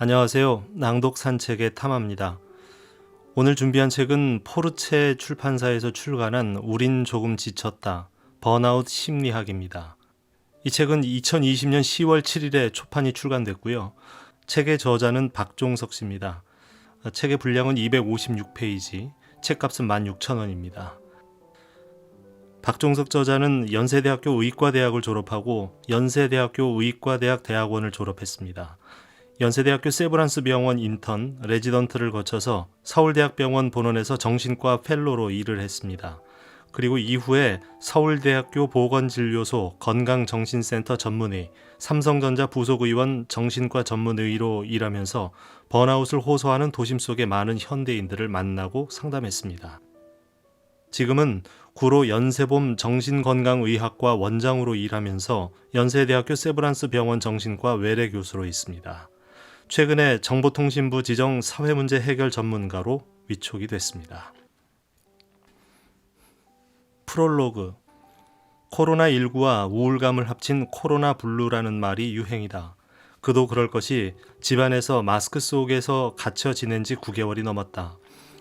안녕하세요. 낭독 산책의 탐합니다. 오늘 준비한 책은 포르체 출판사에서 출간한 우린 조금 지쳤다. 번아웃 심리학입니다. 이 책은 2020년 10월 7일에 초판이 출간됐고요. 책의 저자는 박종석 씨입니다. 책의 분량은 256페이지, 책값은 16,000원입니다. 박종석 저자는 연세대학교 의과대학을 졸업하고 연세대학교 의과대학 대학원을 졸업했습니다. 연세대학교 세브란스 병원 인턴, 레지던트를 거쳐서 서울대학병원 본원에서 정신과 펠로로 일을 했습니다. 그리고 이후에 서울대학교 보건진료소 건강정신센터 전문의, 삼성전자 부속의원 정신과 전문의로 일하면서 번아웃을 호소하는 도심 속의 많은 현대인들을 만나고 상담했습니다. 지금은 구로 연세봄 정신건강의학과 원장으로 일하면서 연세대학교 세브란스 병원 정신과 외래 교수로 있습니다. 최근에 정보통신부 지정 사회문제 해결 전문가로 위촉이 됐습니다. 프롤로그. 코로나19와 우울감을 합친 코로나 블루라는 말이 유행이다. 그도 그럴 것이 집안에서 마스크 속에서 갇혀 지낸 지 9개월이 넘었다.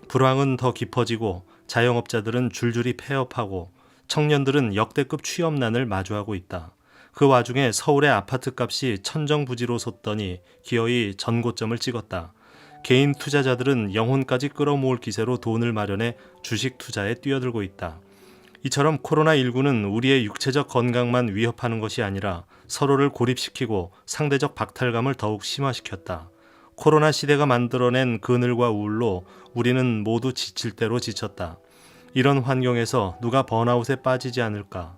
불황은 더 깊어지고 자영업자들은 줄줄이 폐업하고 청년들은 역대급 취업난을 마주하고 있다. 그 와중에 서울의 아파트값이 천정부지로 솟더니 기어이 전고점을 찍었다. 개인 투자자들은 영혼까지 끌어모을 기세로 돈을 마련해 주식 투자에 뛰어들고 있다. 이처럼 코로나19는 우리의 육체적 건강만 위협하는 것이 아니라 서로를 고립시키고 상대적 박탈감을 더욱 심화시켰다. 코로나 시대가 만들어낸 그늘과 우울로 우리는 모두 지칠 대로 지쳤다. 이런 환경에서 누가 번아웃에 빠지지 않을까?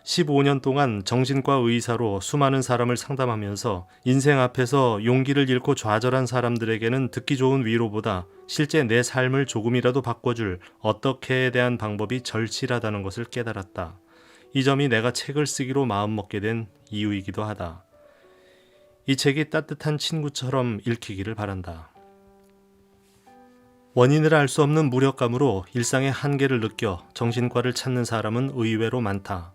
15년 동안 정신과 의사로 수많은 사람을 상담하면서 인생 앞에서 용기를 잃고 좌절한 사람들에게는 듣기 좋은 위로보다 실제 내 삶을 조금이라도 바꿔줄 어떻게에 대한 방법이 절실하다는 것을 깨달았다. 이 점이 내가 책을 쓰기로 마음먹게 된 이유이기도 하다. 이 책이 따뜻한 친구처럼 읽히기를 바란다. 원인을 알 수 없는 무력감으로 일상의 한계를 느껴 정신과를 찾는 사람은 의외로 많다.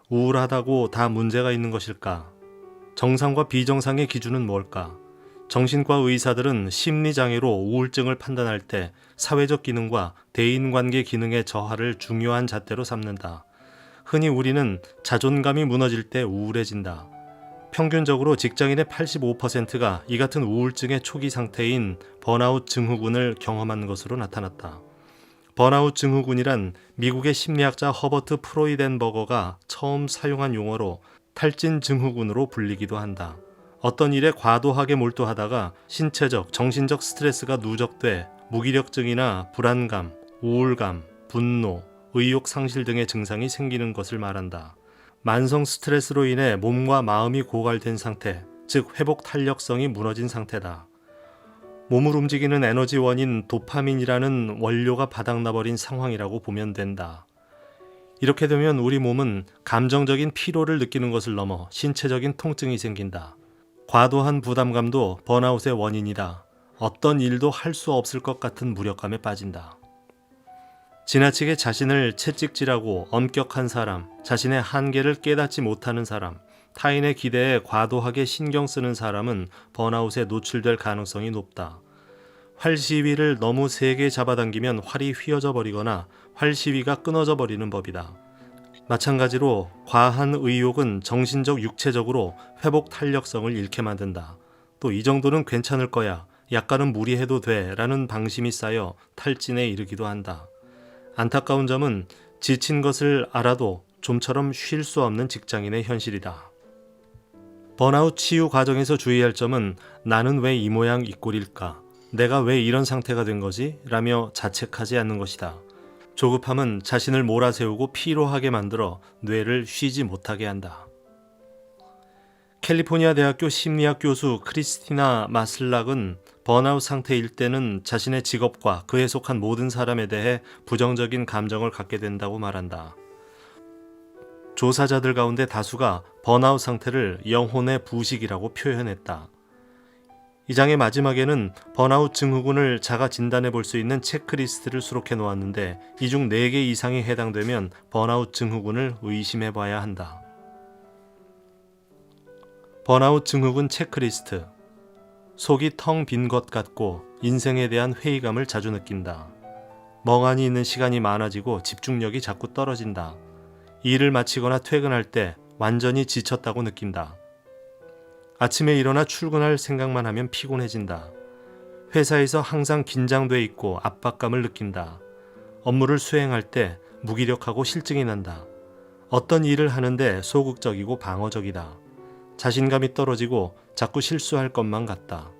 우울하다고 다 문제가 있는 것일까? 정상과 비정상의 기준은 뭘까? 정신과 의사들은 심리장애로 우울증을 판단할 때 사회적 기능과 대인관계 기능의 저하를 중요한 잣대로 삼는다. 흔히 우리는 자존감이 무너질 때 우울해진다. 평균적으로 직장인의 85%가 이 같은 우울증의 초기 상태인 번아웃 증후군을 경험한 것으로 나타났다. 번아웃 증후군이란 미국의 심리학자 허버트 프로이덴버거가 처음 사용한 용어로 탈진 증후군으로 불리기도 한다. 어떤 일에 과도하게 몰두하다가 신체적, 정신적 스트레스가 누적돼 무기력증이나 불안감, 우울감, 분노, 의욕 상실 등의 증상이 생기는 것을 말한다. 만성 스트레스로 인해 몸과 마음이 고갈된 상태, 즉 회복 탄력성이 무너진 상태다. 몸을 움직이는 에너지원인 도파민이라는 원료가 바닥나버린 상황이라고 보면 된다. 이렇게 되면 우리 몸은 감정적인 피로를 느끼는 것을 넘어 신체적인 통증이 생긴다. 과도한 부담감도 번아웃의 원인이다. 어떤 일도 할 수 없을 것 같은 무력감에 빠진다. 지나치게 자신을 채찍질하고 엄격한 사람, 자신의 한계를 깨닫지 못하는 사람, 타인의 기대에 과도하게 신경 쓰는 사람은 번아웃에 노출될 가능성이 높다. 활시위를 너무 세게 잡아당기면 활이 휘어져 버리거나 활시위가 끊어져 버리는 법이다. 마찬가지로 과한 의욕은 정신적, 육체적으로 회복 탄력성을 잃게 만든다. 또 이 정도는 괜찮을 거야, 약간은 무리해도 돼 라는 방심이 쌓여 탈진에 이르기도 한다. 안타까운 점은 지친 것을 알아도 좀처럼 쉴 수 없는 직장인의 현실이다. 번아웃 치유 과정에서 주의할 점은 나는 왜 이 모양 이 꼴일까? 내가 왜 이런 상태가 된 거지? 라며 자책하지 않는 것이다. 조급함은 자신을 몰아세우고 피로하게 만들어 뇌를 쉬지 못하게 한다. 캘리포니아 대학교 심리학 교수 크리스티나 마슬락은 번아웃 상태일 때는 자신의 직업과 그에 속한 모든 사람에 대해 부정적인 감정을 갖게 된다고 말한다. 조사자들 가운데 다수가 번아웃 상태를 영혼의 부식이라고 표현했다. 이 장의 마지막에는 번아웃 증후군을 자가 진단해 볼 수 있는 체크리스트를 수록해 놓았는데 이 중 4개 이상이 해당되면 번아웃 증후군을 의심해 봐야 한다. 번아웃 증후군 체크리스트. 속이 텅 빈 것 같고 인생에 대한 회의감을 자주 느낀다. 멍하니 있는 시간이 많아지고 집중력이 자꾸 떨어진다. 일을 마치거나 퇴근할 때 완전히 지쳤다고 느낀다. 아침에 일어나 출근할 생각만 하면 피곤해진다. 회사에서 항상 긴장돼 있고 압박감을 느낀다. 업무를 수행할 때 무기력하고 실증이 난다. 어떤 일을 하는데 소극적이고 방어적이다. 자신감이 떨어지고 자꾸 실수할 것만 같다.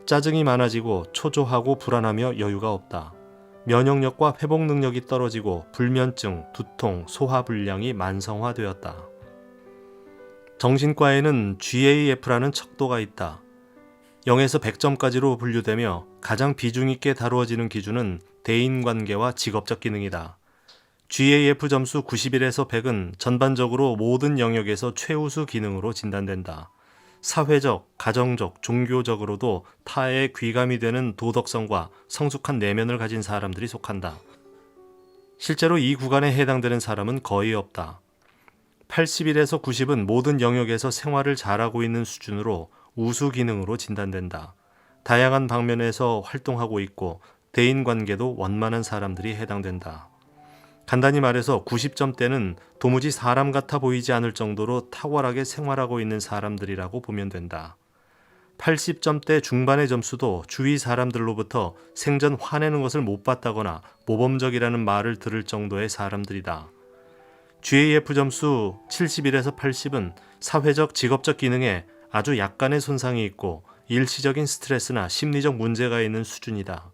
짜증이 많아지고 초조하고 불안하며 여유가 없다. 면역력과 회복 능력이 떨어지고 불면증, 두통, 소화불량이 만성화되었다. 정신과에는 GAF라는 척도가 있다. 0에서 100점까지로 분류되며 가장 비중 있게 다루어지는 기준은 대인관계와 직업적 기능이다. GAF 점수 91에서 100은 전반적으로 모든 영역에서 최우수 기능으로 진단된다. 사회적, 가정적, 종교적으로도 타의 귀감이 되는 도덕성과 성숙한 내면을 가진 사람들이 속한다. 실제로 이 구간에 해당되는 사람은 거의 없다. 81에서 90은 모든 영역에서 생활을 잘하고 있는 수준으로 우수 기능으로 진단된다. 다양한 방면에서 활동하고 있고 대인관계도 원만한 사람들이 해당된다. 간단히 말해서 90점대는 도무지 사람 같아 보이지 않을 정도로 탁월하게 생활하고 있는 사람들이라고 보면 된다. 80점대 중반의 점수도 주위 사람들로부터 생전 화내는 것을 못 봤다거나 모범적이라는 말을 들을 정도의 사람들이다. GAF 점수 71에서 80은 사회적 직업적 기능에 아주 약간의 손상이 있고 일시적인 스트레스나 심리적 문제가 있는 수준이다.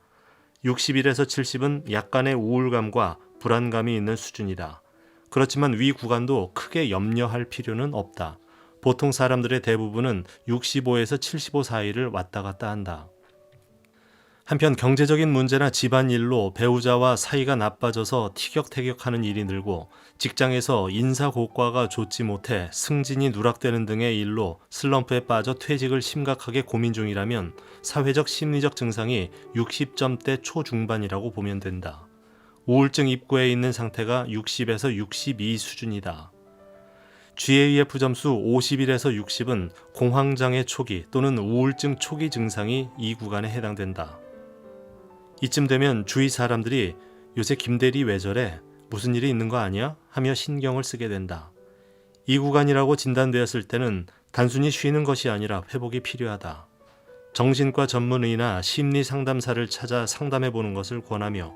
61에서 70은 약간의 우울감과 불안감이 있는 수준이다. 그렇지만 위 구간도 크게 염려할 필요는 없다. 보통 사람들의 대부분은 65에서 75 사이를 왔다 갔다 한다. 한편 경제적인 문제나 집안일로 배우자와 사이가 나빠져서 티격태격하는 일이 늘고 직장에서 인사고과가 좋지 못해 승진이 누락되는 등의 일로 슬럼프에 빠져 퇴직을 심각하게 고민 중이라면 사회적 심리적 증상이 60점대 초중반이라고 보면 된다. 우울증 입구에 있는 상태가 60에서 62 수준이다. GAF 점수 51에서 60은 공황장애 초기 또는 우울증 초기 증상이 이 구간에 해당된다. 이쯤 되면 주위 사람들이 요새 김대리 왜 저래? 무슨 일이 있는 거 아니야? 하며 신경을 쓰게 된다. 이 구간이라고 진단되었을 때는 단순히 쉬는 것이 아니라 회복이 필요하다. 정신과 전문의나 심리 상담사를 찾아 상담해 보는 것을 권하며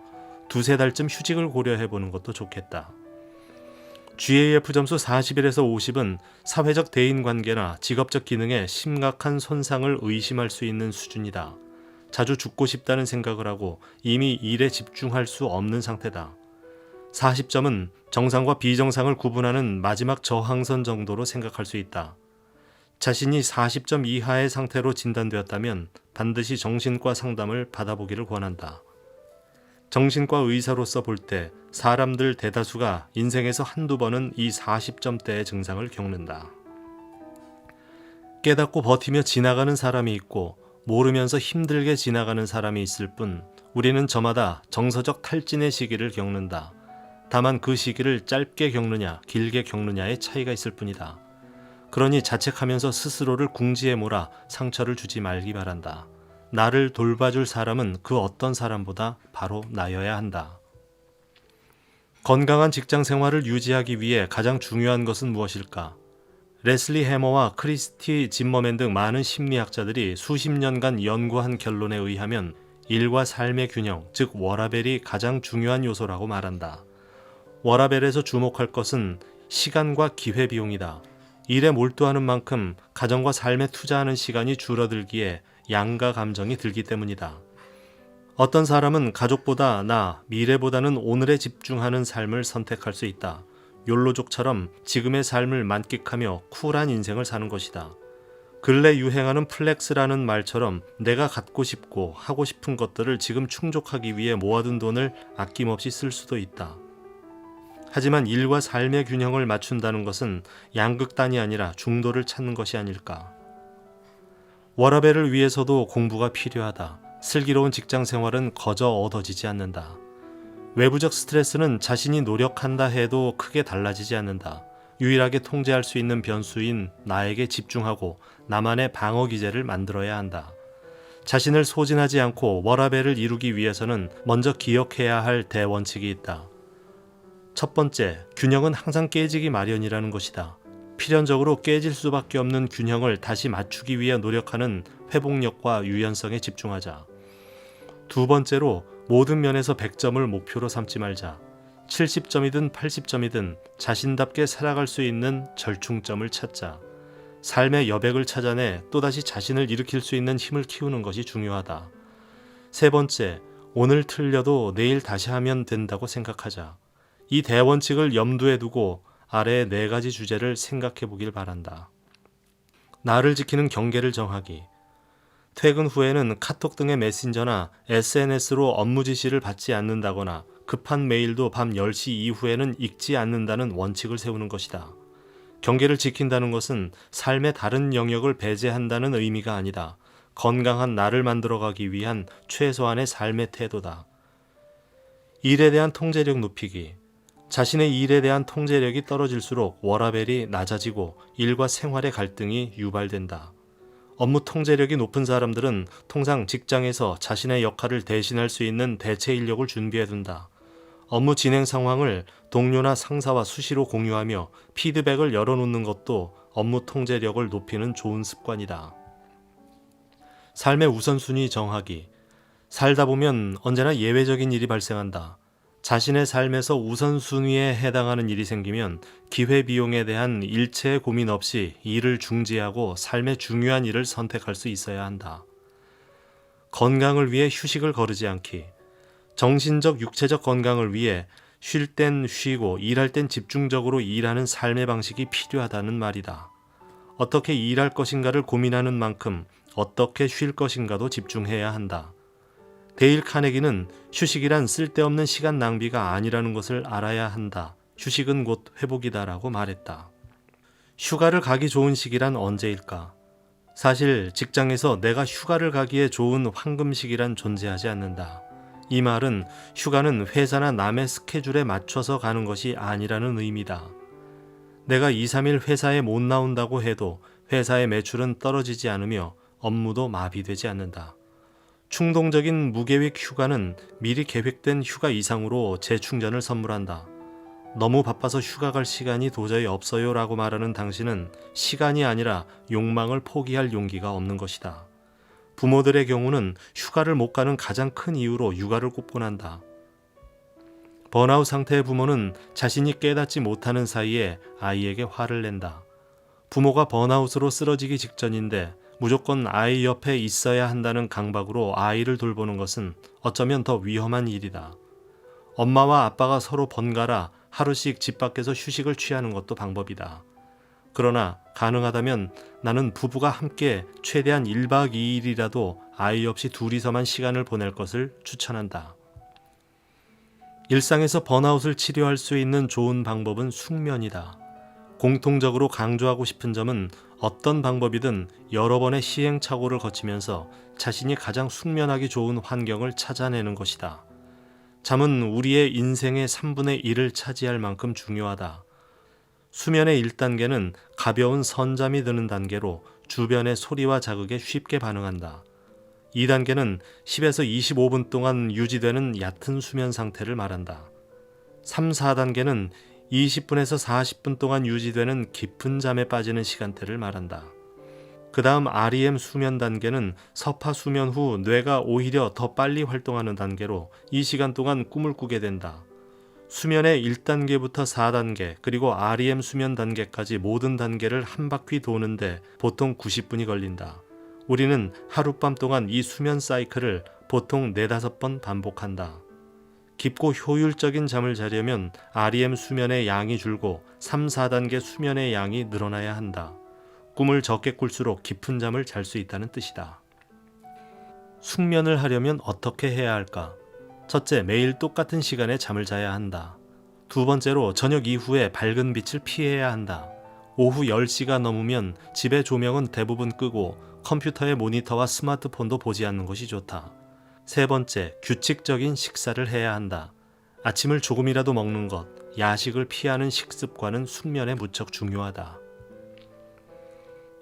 두세 달쯤 휴직을 고려해 보는 것도 좋겠다. GAF 점수 41에서 50은 사회적 대인관계나 직업적 기능에 심각한 손상을 의심할 수 있는 수준이다. 자주 죽고 싶다는 생각을 하고 이미 일에 집중할 수 없는 상태다. 40점은 정상과 비정상을 구분하는 마지막 저항선 정도로 생각할 수 있다. 자신이 40점 이하의 상태로 진단되었다면 반드시 정신과 상담을 받아보기를 권한다. 정신과 의사로서 볼 때 사람들 대다수가 인생에서 한두 번은 이 40점대의 증상을 겪는다. 깨닫고 버티며 지나가는 사람이 있고 모르면서 힘들게 지나가는 사람이 있을 뿐 우리는 저마다 정서적 탈진의 시기를 겪는다. 다만 그 시기를 짧게 겪느냐 길게 겪느냐의 차이가 있을 뿐이다. 그러니 자책하면서 스스로를 궁지에 몰아 상처를 주지 말기 바란다. 나를 돌봐줄 사람은 그 어떤 사람보다 바로 나여야 한다. 건강한 직장 생활을 유지하기 위해 가장 중요한 것은 무엇일까? 레슬리 해머와 크리스티 짐머맨 등 많은 심리학자들이 수십 년간 연구한 결론에 의하면 일과 삶의 균형, 즉 워라밸이 가장 중요한 요소라고 말한다. 워라밸에서 주목할 것은 시간과 기회비용이다. 일에 몰두하는 만큼 가정과 삶에 투자하는 시간이 줄어들기에 양가 감정이 들기 때문이다. 어떤 사람은 가족보다 나, 미래보다는 오늘에 집중하는 삶을 선택할 수 있다. 욜로족처럼 지금의 삶을 만끽하며 쿨한 인생을 사는 것이다. 근래 유행하는 플렉스라는 말처럼 내가 갖고 싶고 하고 싶은 것들을 지금 충족하기 위해 모아둔 돈을 아낌없이 쓸 수도 있다. 하지만 일과 삶의 균형을 맞춘다는 것은 양극단이 아니라 중도를 찾는 것이 아닐까. 워라밸을 위해서도 공부가 필요하다. 슬기로운 직장 생활은 거저 얻어지지 않는다. 외부적 스트레스는 자신이 노력한다 해도 크게 달라지지 않는다. 유일하게 통제할 수 있는 변수인 나에게 집중하고 나만의 방어 기제를 만들어야 한다. 자신을 소진하지 않고 워라밸을 이루기 위해서는 먼저 기억해야 할 대원칙이 있다. 첫 번째, 균형은 항상 깨지기 마련이라는 것이다. 필연적으로 깨질 수밖에 없는 균형을 다시 맞추기 위해 노력하는 회복력과 유연성에 집중하자. 두 번째로, 모든 면에서 100점을 목표로 삼지 말자. 70점이든 80점이든 자신답게 살아갈 수 있는 절충점을 찾자. 삶의 여백을 찾아내 또다시 자신을 일으킬 수 있는 힘을 키우는 것이 중요하다. 세 번째, 오늘 틀려도 내일 다시 하면 된다고 생각하자. 이 대원칙을 염두에 두고 아래의 4가지 주제를 생각해 보길 바란다. 나를 지키는 경계를 정하기. 퇴근 후에는 카톡 등의 메신저나 SNS로 업무 지시를 받지 않는다거나 급한 메일도 밤 10시 이후에는 읽지 않는다는 원칙을 세우는 것이다. 경계를 지킨다는 것은 삶의 다른 영역을 배제한다는 의미가 아니다. 건강한 나를 만들어가기 위한 최소한의 삶의 태도다. 일에 대한 통제력 높이기. 자신의 일에 대한 통제력이 떨어질수록 워라밸이 낮아지고 일과 생활의 갈등이 유발된다. 업무 통제력이 높은 사람들은 통상 직장에서 자신의 역할을 대신할 수 있는 대체 인력을 준비해둔다. 업무 진행 상황을 동료나 상사와 수시로 공유하며 피드백을 열어놓는 것도 업무 통제력을 높이는 좋은 습관이다. 삶의 우선순위 정하기. 살다 보면 언제나 예외적인 일이 발생한다. 자신의 삶에서 우선순위에 해당하는 일이 생기면 기회비용에 대한 일체의 고민 없이 일을 중지하고 삶의 중요한 일을 선택할 수 있어야 한다. 건강을 위해 휴식을 거르지 않기. 정신적, 육체적 건강을 위해 쉴 땐 쉬고 일할 땐 집중적으로 일하는 삶의 방식이 필요하다는 말이다. 어떻게 일할 것인가를 고민하는 만큼 어떻게 쉴 것인가도 집중해야 한다. 데일 카네기는 휴식이란 쓸데없는 시간 낭비가 아니라는 것을 알아야 한다. 휴식은 곧 회복이다라고 말했다. 휴가를 가기 좋은 시기란 언제일까? 사실 직장에서 내가 휴가를 가기에 좋은 황금시기란 존재하지 않는다. 이 말은 휴가는 회사나 남의 스케줄에 맞춰서 가는 것이 아니라는 의미다. 내가 2, 3일 회사에 못 나온다고 해도 회사의 매출은 떨어지지 않으며 업무도 마비되지 않는다. 충동적인 무계획 휴가는 미리 계획된 휴가 이상으로 재충전을 선물한다. 너무 바빠서 휴가 갈 시간이 도저히 없어요 라고 말하는 당신은 시간이 아니라 욕망을 포기할 용기가 없는 것이다. 부모들의 경우는 휴가를 못 가는 가장 큰 이유로 육아를 꼽곤 한다. 번아웃 상태의 부모는 자신이 깨닫지 못하는 사이에 아이에게 화를 낸다. 부모가 번아웃으로 쓰러지기 직전인데 무조건 아이 옆에 있어야 한다는 강박으로 아이를 돌보는 것은 어쩌면 더 위험한 일이다. 엄마와 아빠가 서로 번갈아 하루씩 집 밖에서 휴식을 취하는 것도 방법이다. 그러나 가능하다면 나는 부부가 함께 최대한 1박 2일이라도 아이 없이 둘이서만 시간을 보낼 것을 추천한다. 일상에서 번아웃을 치료할 수 있는 좋은 방법은 숙면이다. 공통적으로 강조하고 싶은 점은 어떤 방법이든 여러 번의 시행착오를 거치면서 자신이 가장 숙면하기 좋은 환경을 찾아내는 것이다. 잠은 우리의 인생의 3분의 1을 차지할 만큼 중요하다. 수면의 1단계는 가벼운 선잠이 드는 단계로 주변의 소리와 자극에 쉽게 반응한다. 2단계는 10에서 25분 동안 유지되는 얕은 수면 상태를 말한다. 3, 4단계는 20분에서 40분 동안 유지되는 깊은 잠에 빠지는 시간대를 말한다. 그 다음 REM 수면 단계는 서파 수면 후 뇌가 오히려 더 빨리 활동하는 단계로 이 시간 동안 꿈을 꾸게 된다. 수면의 1단계부터 4단계 그리고 REM 수면 단계까지 모든 단계를 한 바퀴 도는데 보통 90분이 걸린다. 우리는 하룻밤 동안 이 수면 사이클을 보통 4-5번 반복한다. 깊고 효율적인 잠을 자려면 REM 수면의 양이 줄고 3, 4단계 수면의 양이 늘어나야 한다. 꿈을 적게 꿀수록 깊은 잠을 잘 수 있다는 뜻이다. 숙면을 하려면 어떻게 해야 할까? 첫째, 매일 똑같은 시간에 잠을 자야 한다. 두 번째로 저녁 이후에 밝은 빛을 피해야 한다. 오후 10시가 넘으면 집의 조명은 대부분 끄고 컴퓨터의 모니터와 스마트폰도 보지 않는 것이 좋다. 세 번째, 규칙적인 식사를 해야 한다. 아침을 조금이라도 먹는 것, 야식을 피하는 식습관은 숙면에 무척 중요하다.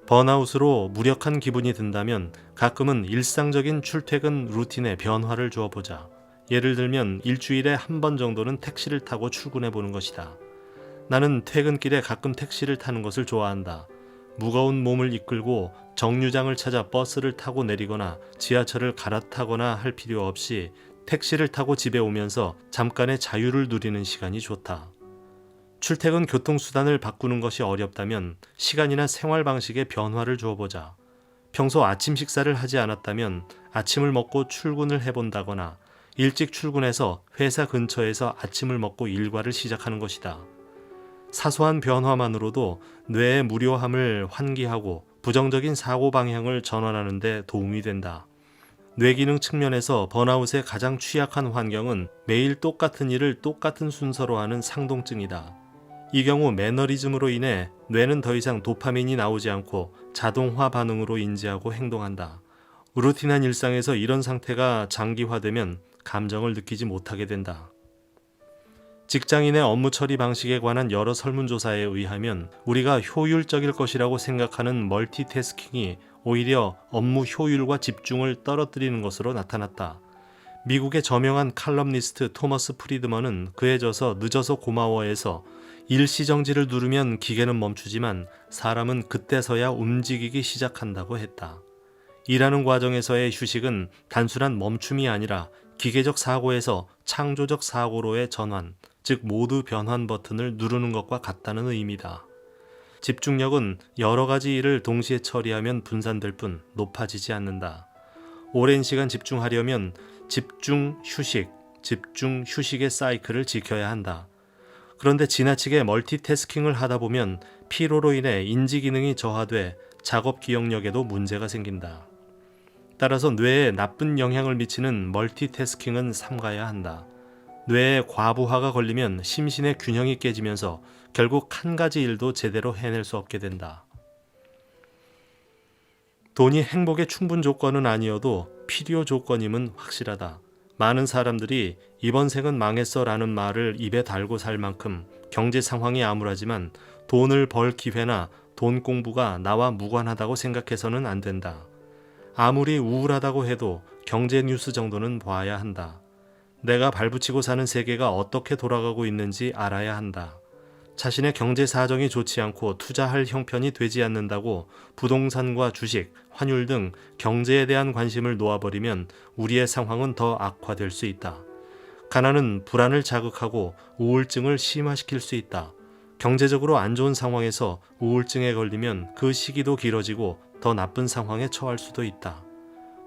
번아웃으로 무력한 기분이 든다면 가끔은 일상적인 출퇴근 루틴에 변화를 주어보자. 예를 들면 일주일에 한 번 정도는 택시를 타고 출근해 보는 것이다. 나는 퇴근길에 가끔 택시를 타는 것을 좋아한다. 무거운 몸을 이끌고 정류장을 찾아 버스를 타고 내리거나 지하철을 갈아타거나 할 필요 없이 택시를 타고 집에 오면서 잠깐의 자유를 누리는 시간이 좋다. 출퇴근 교통수단을 바꾸는 것이 어렵다면 시간이나 생활 방식에 변화를 주어보자. 평소 아침 식사를 하지 않았다면 아침을 먹고 출근을 해본다거나 일찍 출근해서 회사 근처에서 아침을 먹고 일과를 시작하는 것이다. 사소한 변화만으로도 뇌의 무료함을 환기하고 부정적인 사고 방향을 전환하는 데 도움이 된다. 뇌기능 측면에서 번아웃의 가장 취약한 환경은 매일 똑같은 일을 똑같은 순서로 하는 상동증이다. 이 경우 매너리즘으로 인해 뇌는 더 이상 도파민이 나오지 않고 자동화 반응으로 인지하고 행동한다. 루틴한 일상에서 이런 상태가 장기화되면 감정을 느끼지 못하게 된다. 직장인의 업무 처리 방식에 관한 여러 설문조사에 의하면 우리가 효율적일 것이라고 생각하는 멀티태스킹이 오히려 업무 효율과 집중을 떨어뜨리는 것으로 나타났다. 미국의 저명한 칼럼니스트 토머스 프리드먼은 그에 져서 늦어서 고마워해서 일시정지를 누르면 기계는 멈추지만 사람은 그때서야 움직이기 시작한다고 했다. 일하는 과정에서의 휴식은 단순한 멈춤이 아니라 기계적 사고에서 창조적 사고로의 전환, 즉 모두 변환 버튼을 누르는 것과 같다는 의미다. 집중력은 여러 가지 일을 동시에 처리하면 분산될 뿐 높아지지 않는다. 오랜 시간 집중하려면 집중, 휴식의 사이클을 지켜야 한다. 그런데 지나치게 멀티태스킹을 하다 보면 피로로 인해 인지 기능이 저하돼 작업 기억력에도 문제가 생긴다. 따라서 뇌에 나쁜 영향을 미치는 멀티태스킹은 삼가야 한다. 뇌에 과부하가 걸리면 심신의 균형이 깨지면서 결국 한 가지 일도 제대로 해낼 수 없게 된다. 돈이 행복의 충분 조건은 아니어도 필요 조건임은 확실하다. 많은 사람들이 이번 생은 망했어 라는 말을 입에 달고 살 만큼 경제 상황이 암울하지만 돈을 벌 기회나 돈 공부가 나와 무관하다고 생각해서는 안 된다. 아무리 우울하다고 해도 경제 뉴스 정도는 봐야 한다. 내가 발붙이고 사는 세계가 어떻게 돌아가고 있는지 알아야 한다. 자신의 경제 사정이 좋지 않고 투자할 형편이 되지 않는다고 부동산과 주식, 환율 등 경제에 대한 관심을 놓아버리면 우리의 상황은 더 악화될 수 있다. 가난은 불안을 자극하고 우울증을 심화시킬 수 있다. 경제적으로 안 좋은 상황에서 우울증에 걸리면 그 시기도 길어지고 더 나쁜 상황에 처할 수도 있다.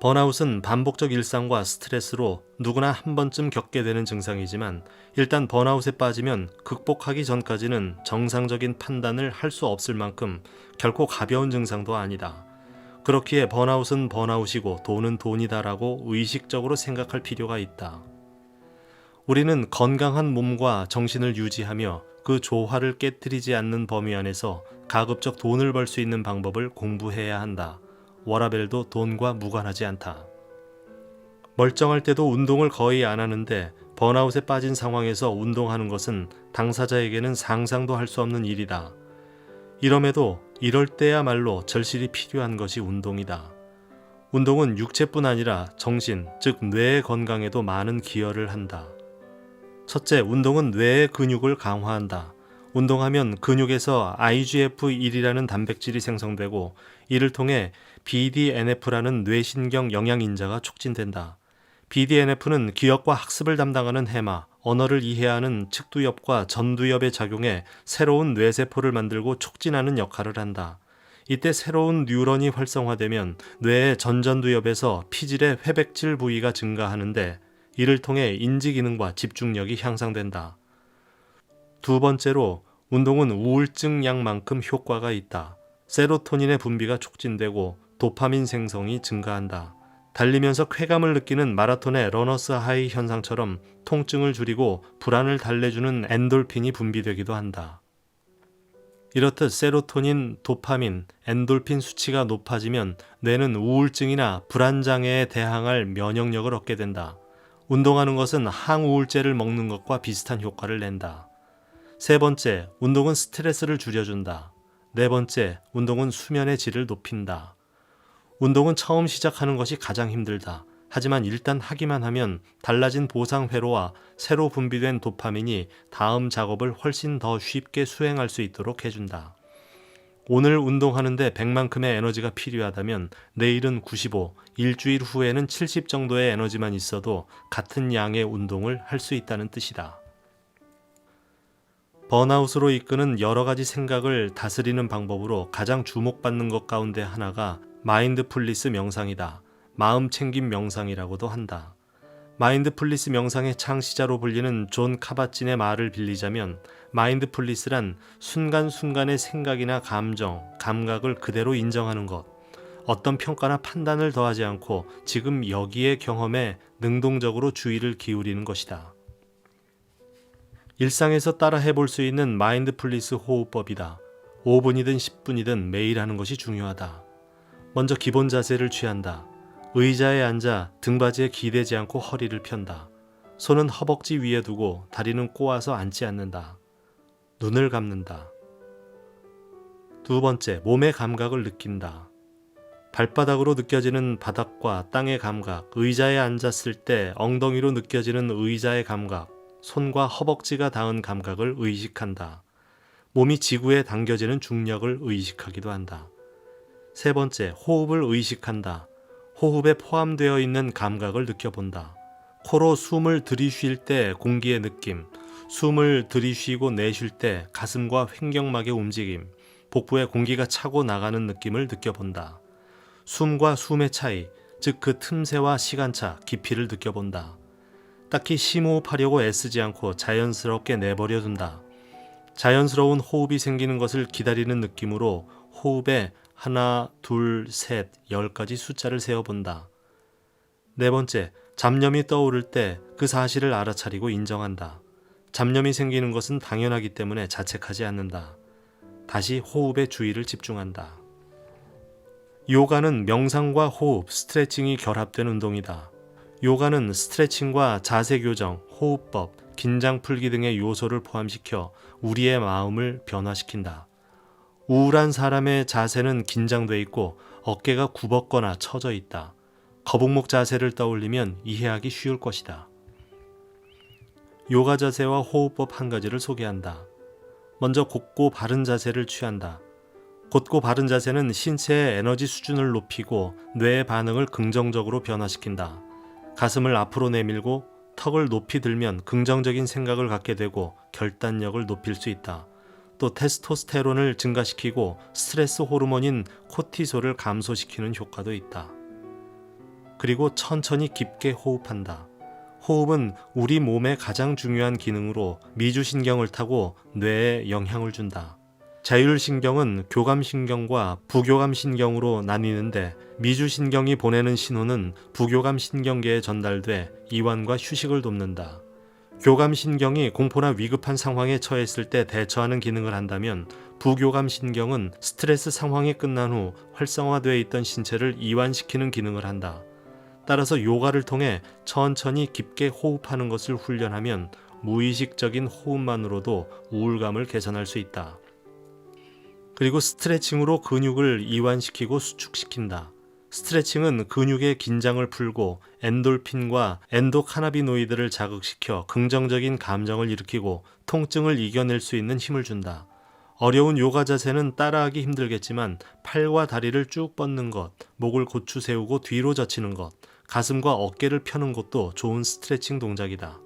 번아웃은 반복적 일상과 스트레스로 누구나 한 번쯤 겪게 되는 증상이지만 일단 번아웃에 빠지면 극복하기 전까지는 정상적인 판단을 할 수 없을 만큼 결코 가벼운 증상도 아니다. 그렇기에 번아웃은 번아웃이고 돈은 돈이다라고 의식적으로 생각할 필요가 있다. 우리는 건강한 몸과 정신을 유지하며 그 조화를 깨뜨리지 않는 범위 안에서 가급적 돈을 벌 수 있는 방법을 공부해야 한다. 워라밸도 돈과 무관하지 않다. 멀쩡할 때도 운동을 거의 안 하는데 번아웃에 빠진 상황에서 운동하는 것은 당사자에게는 상상도 할 수 없는 일이다. 이럼에도 이럴 때야말로 절실히 필요한 것이 운동이다. 운동은 육체뿐 아니라 정신, 즉 뇌의 건강에도 많은 기여를 한다. 첫째, 운동은 뇌의 근육을 강화한다. 운동하면 근육에서 IGF-1이라는 단백질이 생성되고 이를 통해 BDNF라는 뇌신경 영양인자가 촉진된다. BDNF는 기억과 학습을 담당하는 해마, 언어를 이해하는 측두엽과 전두엽에 작용해 새로운 뇌세포를 만들고 촉진하는 역할을 한다. 이때 새로운 뉴런이 활성화되면 뇌의 전전두엽에서 피질의 회백질 부위가 증가하는데 이를 통해 인지기능과 집중력이 향상된다. 두 번째로, 운동은 우울증 약만큼 효과가 있다. 세로토닌의 분비가 촉진되고 도파민 생성이 증가한다. 달리면서 쾌감을 느끼는 마라톤의 러너스 하이 현상처럼 통증을 줄이고 불안을 달래주는 엔돌핀이 분비되기도 한다. 이렇듯 세로토닌, 도파민, 엔돌핀 수치가 높아지면 뇌는 우울증이나 불안장애에 대항할 면역력을 얻게 된다. 운동하는 것은 항우울제를 먹는 것과 비슷한 효과를 낸다. 세 번째, 운동은 스트레스를 줄여준다. 네 번째, 운동은 수면의 질을 높인다. 운동은 처음 시작하는 것이 가장 힘들다. 하지만 일단 하기만 하면 달라진 보상 회로와 새로 분비된 도파민이 다음 작업을 훨씬 더 쉽게 수행할 수 있도록 해준다. 오늘 운동하는데 100만큼의 에너지가 필요하다면 내일은 95, 일주일 후에는 70 정도의 에너지만 있어도 같은 양의 운동을 할 수 있다는 뜻이다. 번아웃으로 이끄는 여러 가지 생각을 다스리는 방법으로 가장 주목받는 것 가운데 하나가 마인드풀니스 명상이다. 마음 챙김 명상이라고도 한다. 마인드풀니스 명상의 창시자로 불리는 존 카바진의 말을 빌리자면 마인드풀니스란 순간순간의 생각이나 감정, 감각을 그대로 인정하는 것, 어떤 평가나 판단을 더하지 않고 지금 여기의 경험에 능동적으로 주의를 기울이는 것이다. 일상에서 따라 해볼 수 있는 마인드풀니스 호흡법이다. 5분이든 10분이든 매일 하는 것이 중요하다. 먼저 기본 자세를 취한다. 의자에 앉아 등받이에 기대지 않고 허리를 편다. 손은 허벅지 위에 두고 다리는 꼬아서 앉지 않는다. 눈을 감는다. 두 번째, 몸의 감각을 느낀다. 발바닥으로 느껴지는 바닥과 땅의 감각, 의자에 앉았을 때 엉덩이로 느껴지는 의자의 감각, 손과 허벅지가 닿은 감각을 의식한다. 몸이 지구에 당겨지는 중력을 의식하기도 한다. 세 번째, 호흡을 의식한다. 호흡에 포함되어 있는 감각을 느껴본다. 코로 숨을 들이쉴 때 공기의 느낌, 숨을 들이쉬고 내쉴 때 가슴과 횡격막의 움직임, 복부에 공기가 차고 나가는 느낌을 느껴본다. 숨과 숨의 차이, 즉 그 틈새와 시간차, 깊이를 느껴본다. 딱히 심호흡하려고 애쓰지 않고 자연스럽게 내버려둔다. 자연스러운 호흡이 생기는 것을 기다리는 느낌으로 호흡에 하나, 둘, 셋, 10까지 숫자를 세어본다. 네 번째, 잡념이 떠오를 때 그 사실을 알아차리고 인정한다. 잡념이 생기는 것은 당연하기 때문에 자책하지 않는다. 다시 호흡에 주의를 집중한다. 요가는 명상과 호흡, 스트레칭이 결합된 운동이다. 요가는 스트레칭과 자세 교정, 호흡법, 긴장 풀기 등의 요소를 포함시켜 우리의 마음을 변화시킨다. 우울한 사람의 자세는 긴장돼 있고 어깨가 굽었거나 처져 있다. 거북목 자세를 떠올리면 이해하기 쉬울 것이다. 요가 자세와 호흡법 한 가지를 소개한다. 먼저 곧고 바른 자세를 취한다. 곧고 바른 자세는 신체의 에너지 수준을 높이고 뇌의 반응을 긍정적으로 변화시킨다. 가슴을 앞으로 내밀고 턱을 높이 들면 긍정적인 생각을 갖게 되고 결단력을 높일 수 있다. 또 테스토스테론을 증가시키고 스트레스 호르몬인 코티솔을 감소시키는 효과도 있다. 그리고 천천히 깊게 호흡한다. 호흡은 우리 몸의 가장 중요한 기능으로 미주신경을 타고 뇌에 영향을 준다. 자율신경은 교감신경과 부교감신경으로 나뉘는데 미주신경이 보내는 신호는 부교감신경계에 전달돼 이완과 휴식을 돕는다. 교감신경이 공포나 위급한 상황에 처했을 때 대처하는 기능을 한다면 부교감신경은 스트레스 상황이 끝난 후 활성화되어 있던 신체를 이완시키는 기능을 한다. 따라서 요가를 통해 천천히 깊게 호흡하는 것을 훈련하면 무의식적인 호흡만으로도 우울감을 개선할 수 있다. 그리고 스트레칭으로 근육을 이완시키고 수축시킨다. 스트레칭은 근육의 긴장을 풀고 엔돌핀과 엔도카나비노이드를 자극시켜 긍정적인 감정을 일으키고 통증을 이겨낼 수 있는 힘을 준다. 어려운 요가 자세는 따라하기 힘들겠지만 팔과 다리를 쭉 뻗는 것, 목을 고추 세우고 뒤로 젖히는 것, 가슴과 어깨를 펴는 것도 좋은 스트레칭 동작이다.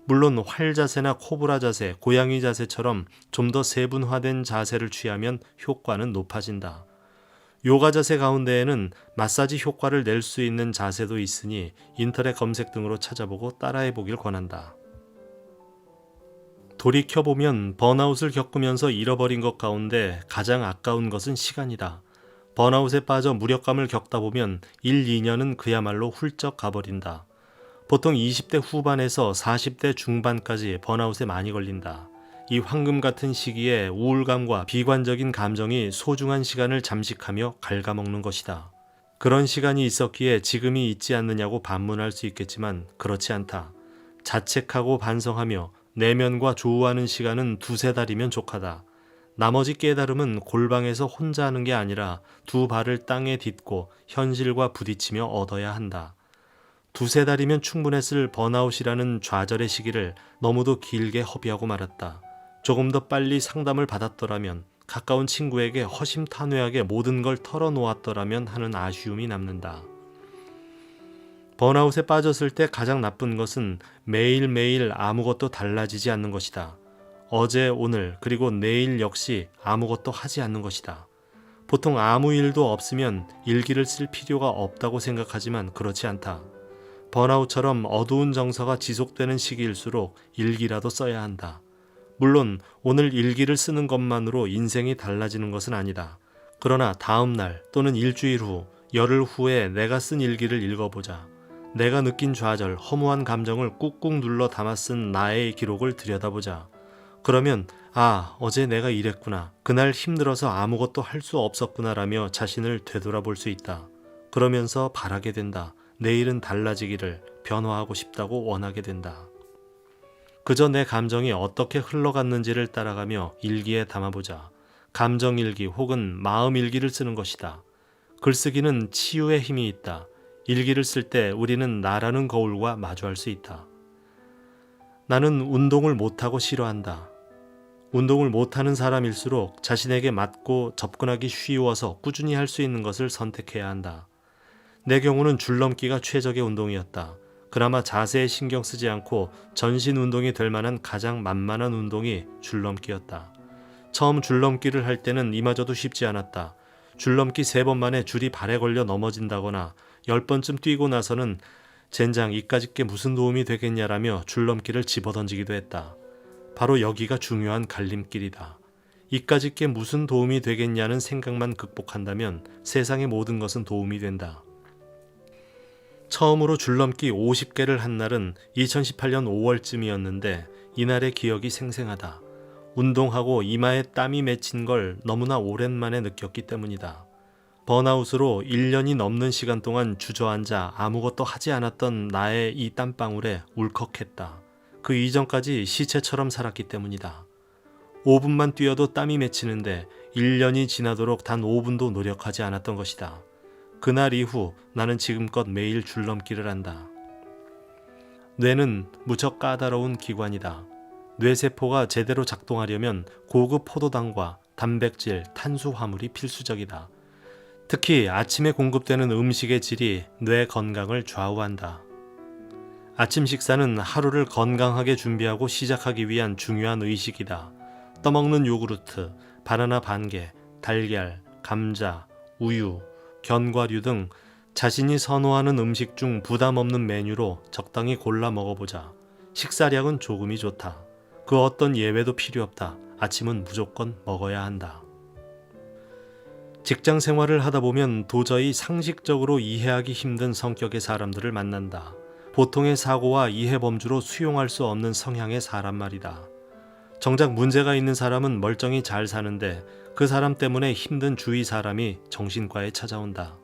물론 활 자세나 코브라 자세, 고양이 자세처럼 좀 더 세분화된 자세를 취하면 효과는 높아진다. 요가 자세 가운데에는 마사지 효과를 낼 수 있는 자세도 있으니 인터넷 검색 등으로 찾아보고 따라해 보길 권한다. 돌이켜보면 번아웃을 겪으면서 잃어버린 것 가운데 가장 아까운 것은 시간이다. 번아웃에 빠져 무력감을 겪다 보면 1, 2년은 그야말로 훌쩍 가버린다. 보통 20대 후반에서 40대 중반까지 번아웃에 많이 걸린다. 이 황금 같은 시기에 우울감과 비관적인 감정이 소중한 시간을 잠식하며 갉아먹는 것이다. 그런 시간이 있었기에 지금이 있지 않느냐고 반문할 수 있겠지만 그렇지 않다. 자책하고 반성하며 내면과 조우하는 시간은 2-3달이면 족하다. 나머지 깨달음은 골방에서 혼자 하는 게 아니라 두 발을 땅에 딛고 현실과 부딪히며 얻어야 한다. 두세 달이면 충분했을 번아웃이라는 좌절의 시기를 너무도 길게 허비하고 말았다. 조금 더 빨리 상담을 받았더라면, 가까운 친구에게 허심탄회하게 모든 걸 털어놓았더라면 하는 아쉬움이 남는다. 번아웃에 빠졌을 때 가장 나쁜 것은 매일매일 아무것도 달라지지 않는 것이다. 어제, 오늘, 그리고 내일 역시 아무것도 하지 않는 것이다. 보통 아무 일도 없으면 일기를 쓸 필요가 없다고 생각하지만 그렇지 않다. 번아웃처럼 어두운 정서가 지속되는 시기일수록 일기라도 써야 한다. 물론 오늘 일기를 쓰는 것만으로 인생이 달라지는 것은 아니다. 그러나 다음 날 또는 일주일 후, 열흘 후에 내가 쓴 일기를 읽어보자. 내가 느낀 좌절, 허무한 감정을 꾹꾹 눌러 담아 쓴 나의 기록을 들여다보자. 그러면 어제 내가 이랬구나. 그날 힘들어서 아무것도 할 수 없었구나라며 자신을 되돌아볼 수 있다. 그러면서 바라게 된다. 내일은 달라지기를, 변화하고 싶다고 원하게 된다. 그저 내 감정이 어떻게 흘러갔는지를 따라가며 일기에 담아보자. 감정일기 혹은 마음일기를 쓰는 것이다. 글쓰기는 치유의 힘이 있다. 일기를 쓸 때 우리는 나라는 거울과 마주할 수 있다. 나는 운동을 못하고 싫어한다. 운동을 못하는 사람일수록 자신에게 맞고 접근하기 쉬워서 꾸준히 할 수 있는 것을 선택해야 한다. 내 경우는 줄넘기가 최적의 운동이었다. 그나마 자세에 신경 쓰지 않고 전신 운동이 될 만한 가장 만만한 운동이 줄넘기였다. 처음 줄넘기를 할 때는 이마저도 쉽지 않았다. 줄넘기 3번 만에 줄이 발에 걸려 넘어진다거나 10번쯤 뛰고 나서는 젠장 이까짓 게 무슨 도움이 되겠냐라며 줄넘기를 집어던지기도 했다. 바로 여기가 중요한 갈림길이다. 이까짓 게 무슨 도움이 되겠냐는 생각만 극복한다면 세상의 모든 것은 도움이 된다. 처음으로 줄넘기 50개를 한 날은 2018년 5월쯤이었는데 이날의 기억이 생생하다. 운동하고 이마에 땀이 맺힌 걸 너무나 오랜만에 느꼈기 때문이다. 번아웃으로 1년이 넘는 시간 동안 주저앉아 아무것도 하지 않았던 나의 이 땀방울에 울컥했다. 그 이전까지 시체처럼 살았기 때문이다. 5분만 뛰어도 땀이 맺히는데 1년이 지나도록 단 5분도 노력하지 않았던 것이다. 그날 이후 나는 지금껏 매일 줄넘기를 한다. 뇌는 무척 까다로운 기관이다. 뇌세포가 제대로 작동하려면 고급 포도당과 단백질, 탄수화물이 필수적이다. 특히 아침에 공급되는 음식의 질이 뇌 건강을 좌우한다. 아침 식사는 하루를 건강하게 준비하고 시작하기 위한 중요한 의식이다. 떠먹는 요구르트, 바나나 반개, 달걀, 감자, 우유, 견과류 등 자신이 선호하는 음식 중 부담 없는 메뉴로 적당히 골라 먹어보자. 식사량은 조금이 좋다. 그 어떤 예외도 필요 없다. 아침은 무조건 먹어야 한다. 직장 생활을 하다 보면 도저히 상식적으로 이해하기 힘든 성격의 사람들을 만난다. 보통의 사고와 이해 범주로 수용할 수 없는 성향의 사람 말이다. 정작 문제가 있는 사람은 멀쩡히 잘 사는데 그 사람 때문에 힘든 주위 사람이 정신과에 찾아온다.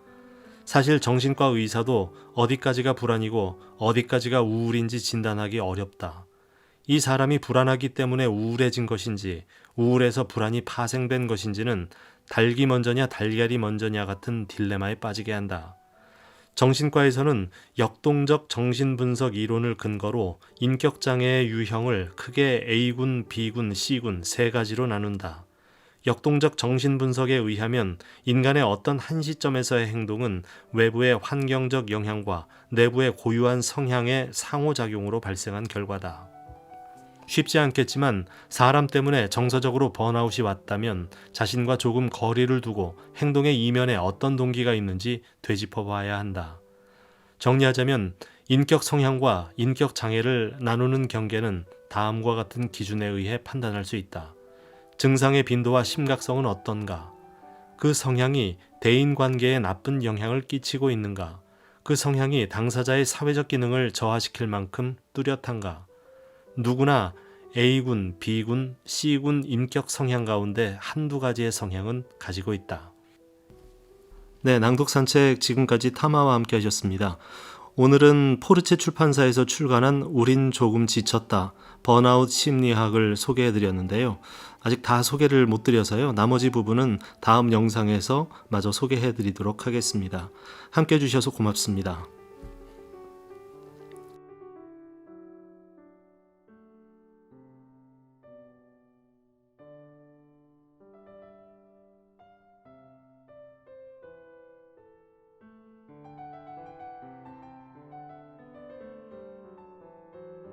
사실 정신과 의사도 어디까지가 불안이고 어디까지가 우울인지 진단하기 어렵다. 이 사람이 불안하기 때문에 우울해진 것인지 우울해서 불안이 파생된 것인지는 닭이 먼저냐 달걀이 먼저냐 같은 딜레마에 빠지게 한다. 정신과에서는 역동적 정신분석 이론을 근거로 인격장애의 유형을 크게 A군, B군, C군 3가지로 나눈다. 역동적 정신분석에 의하면 인간의 어떤 한 시점에서의 행동은 외부의 환경적 영향과 내부의 고유한 성향의 상호작용으로 발생한 결과다. 쉽지 않겠지만 사람 때문에 정서적으로 번아웃이 왔다면 자신과 조금 거리를 두고 행동의 이면에 어떤 동기가 있는지 되짚어 봐야 한다. 정리하자면 인격 성향과 인격 장애를 나누는 경계는 다음과 같은 기준에 의해 판단할 수 있다. 증상의 빈도와 심각성은 어떤가? 그 성향이 대인관계에 나쁜 영향을 끼치고 있는가? 그 성향이 당사자의 사회적 기능을 저하시킬 만큼 뚜렷한가? 누구나 A군, B군, C군 인격 성향 가운데 한두 가지의 성향은 가지고 있다. 네, 낭독 산책 지금까지 타마와 함께 하셨습니다. 오늘은 포르체 출판사에서 출간한 우린 조금 지쳤다. 번아웃 심리학을 소개해 드렸는데요. 아직 다 소개를 못 드려서요. 나머지 부분은 다음 영상에서 마저 소개해 드리도록 하겠습니다. 함께 해주셔서 고맙습니다.